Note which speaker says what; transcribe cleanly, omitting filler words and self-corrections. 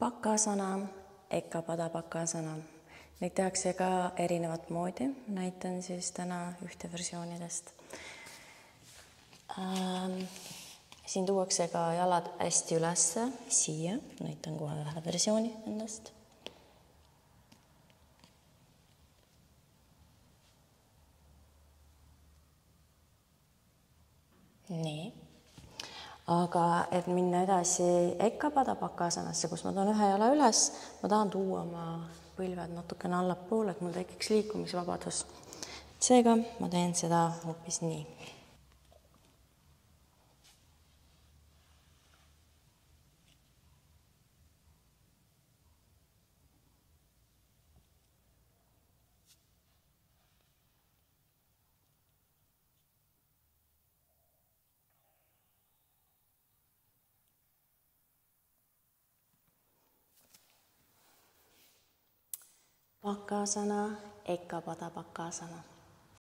Speaker 1: Pakasana, ekkapada pakasana. Neid tehakse ka erinevat moodi. Näitan siis täna ühte versioonidest. Siin tuuakse ka jalad hästi ülesse, siia. Näitan kohe ühe versiooni endast. Nii. Aga et minna edasi ekkapada pakasanasse, kus ma toon ühe jala üles, ma tahan tuua oma põlved natukene allapoole, et mul tekiks liikumisvabadus. Seega ma teen seda hoopis nii. Pakasana, ekkapada pakasana.